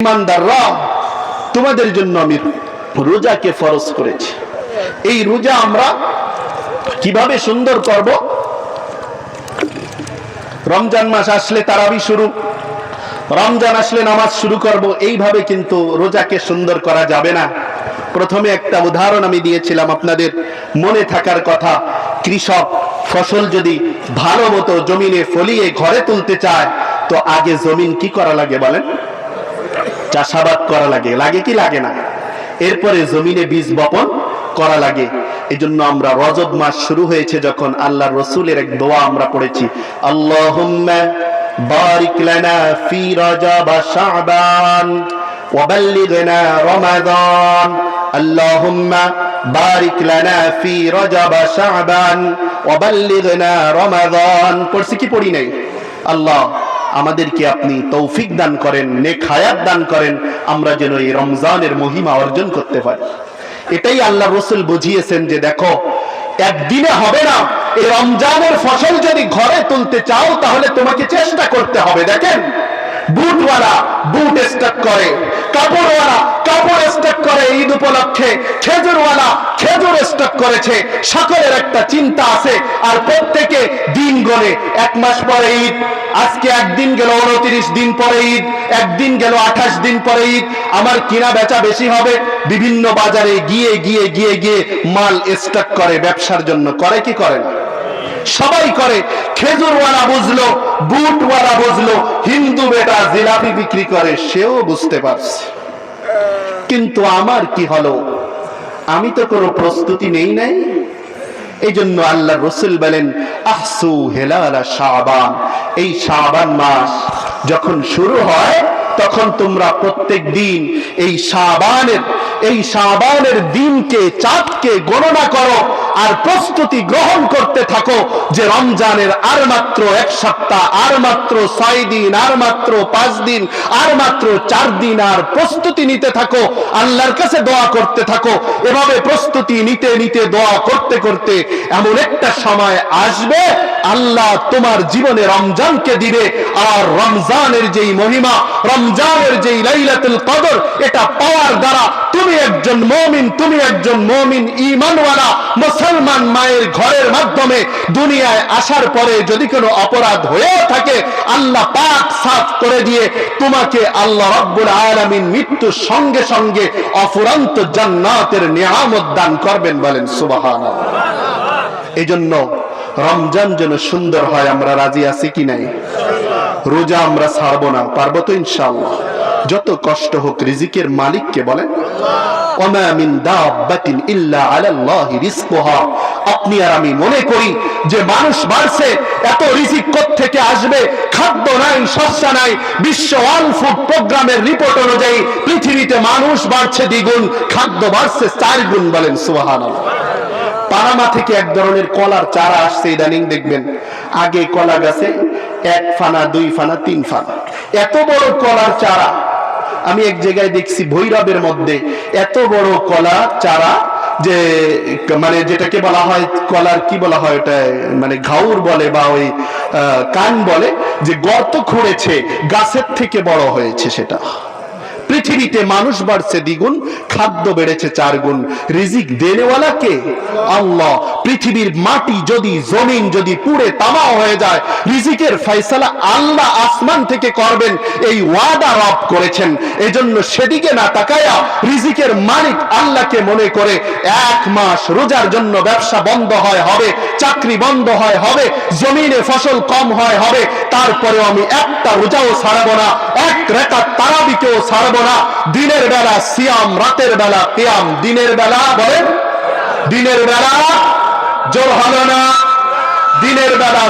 ইমানদাররা, তোমাদের জন্য আমি রোজাকে ফরজ করেছি। এই রোজা আমরা কিভাবে সুন্দর করব? রমজান মাস আসলে তারাবি শুরু, রমজান আসলে নামাজ শুরু করব, এইভাবে কিন্তু রোজাকে সুন্দর করা যাবে না। প্রথমে একটা উদাহরণ আমি দিয়েছিলাম, আপনাদের মনে থাকার কথা। কৃষক ফসল যদি ভালো মতো জমিনে ফলিয়ে ঘরে তুলতে চায়, তো আগে জমিন কি করা লাগে বলেন? চাষাবাদ করা লাগে, লাগে কি লাগে না? এরপরে জমিনে বীজ বপন করা লাগে। এজন্য আমরা রজব মাস শুরু হয়েছে যখন, আল্লাহর রাসূলের এক দোয়া আমরা পড়েছি, আল্লাহুম্মা বারিক লানা ফি রজব শাবান ওয়া বাল্লিগনা রমাদান, আল্লাহুম্মা বারিক লানা ফি রজব শাবান ওয়া বাল্লিগনা রমাদান। পড়ছি কি পড়ি নাই? আল্লাহ আমাদেরকে আপনি তৌফিক দান করেন, নেক হায়াত দান করেন, আমরা যেন এই রমজানের মহিমা অর্জন করতে পারি। এটাই আল্লাহ রাসূল বুঝিয়েছেন যে দেখো, একদিনে হবে না। এই রমজানের ফসল যদি ঘরে তুলতে চাও, তাহলে তোমাকে চেষ্টা করতে হবে। দেখেন, বুটওয়ালা বুট স্টক করে, কাপড়ওয়ালা কাপড় স্টক করে ঈদ উপলক্ষে, খেজুরওয়ালা খেজুর স্টক করেছে। সকলের একটা চিন্তা আছে, আর প্রত্যেকে দিন গণে। এক মাস পরে ঈদ, আজকে একদিন গেল 29 দিন পরে ঈদ, একদিন গেল 28 দিন পরে ঈদ, আমার কিনা বেচা বেশি হবে। বিভিন্ন বাজারে গিয়ে গিয়ে গিয়ে গিয়ে মাল স্টক করে ব্যবসার জন্য। করে কি করে না? সবাই করে। খেজুরওয়ালা বুঝলো, বুটওয়ালা বুঝলো, হিন্দু বেটা জিলাপি বিক্রি করে সেও বুঝতে পারছে। কিন্তু আমার কি হলো? আমি তো কোনো প্রস্তুতি নেই নাই। এই জন্য আল্লাহ রাসূল বলেন, আহসু হিলাল শাবান, এই শাবান মাস যখন শুরু হয়, তখন তোমরা প্রত্যেক দিন এই শাবানের দিনকে, চাঁদকে গণনা করো আর প্রস্তুতি গ্রহণ করতে থাকো যে রমজানের আর মাত্র 1 সপ্তাহ, আর মাত্র 6 দিন, আর মাত্র 5 দিন, আর মাত্র 4 দিন। আর প্রস্তুতি নিতে থাকো, আল্লাহর কাছে দোয়া করতে থাকো। এভাবে প্রস্তুতি নিতে নিতে, দোয়া করতে করতে এমন একটা সময় আসবে, আল্লাহ তোমার জীবনে রমজানকে দিবে। আর রমজানের যেই মহিমা, রমজানের যেই লাইলাতুল কদর, এটা পাওয়ার দ্বারা তুমি একজন মুমিন, তুমি একজন মুমিন ঈমানওয়ালা মুসলমান মায়ের ঘরের মাধ্যমে দুনিয়ায় আসার পরে যদি কোনো অপরাধ হয়ে থাকে, আল্লাহ পাক সাফ করে দিয়ে তোমাকে আল্লাহ রাব্বুল আলামিন মৃত্যুর সঙ্গে সঙ্গে অফুরন্ত জান্নাতের নিয়ামত দান করবেন। বলেন সুবহানাল্লাহ। এজন্য রমজান যেন সুন্দর হয়, আমরা রাজি আছি কি নাই? রোজা আমরা ছাড়বো না, পারবো তো ইনশাআল্লাহ। যত কষ্ট হোক, রিজিকের মালিককে বলেন, ওমা মিন দাব্বাতিন ইল্লা আলাল্লাহি রিজকুহা। আপনি আর আমি মনে করি যে মানুষ বাড়ছে, এত রিজিক কোত্থেকে আসবে? খাদ্য নাই, শস্য নাই। বিশ্ব ওয়ার্ল্ড ফুড প্রোগ্রামের রিপোর্ট অনুযায়ী পৃথিবীতে মানুষ বাড়ছে দ্বিগুণ, খাদ্য বাড়ছে 4 গুণ। বলেন সুবহানাল্লাহ। পানামা থেকে এক ধরনের কলার চারা আসছে ইদানিং, দেখবেন। আগে কলা গাছে 1 ফানা, 2 ফানা, 3 ফানা, এত বড় কলার চারা আমি এক জায়গায় দেখছি ভৈরবের মধ্যে। এত বড় কলার চারা, যে মানে যেটাকে বলা হয় কলার কি বলা হয়, ওটা মানে ঘাউর বলে বা ওই কান বলে, যে গর্ত খুঁড়েছে, গাছের থেকে বড় হয়েছে সেটা। পৃথিবীতে মানুষ বাড়ছে দ্বিগুণ, খাদ্য বেড়েছে 4 গুণ। রিজিক দেনেওয়ালা কে? আল্লাহ। পৃথিবীর মাটি যদি, জমিন যদি পুড়ে তামা হয়ে যায়, রিজিকের ফয়সালা আল্লাহ আসমান থেকে করবেন, এই ওয়াদা রব করেছেন। এজন্য সেদিকে না তাকায়া রিজিকের মালিক আল্লাহকে মনে করে 1 মাস রোজার জন্য ব্যবসা বন্ধ হয় হবে, চাকরি বন্ধ হয় হবে, জমিনে ফসল কম হয় হবে, তারপরেও আমি একটা রোজাও ছাড়বো না, 1 রাকাত তারাবিকেও ছাড়বো না। দিনের বেলা সিয়াম, রাতের বেলা কিয়াম। দিনের বেলা বলেন, দিনের বেলা জোর হলো না, দিনের বেলা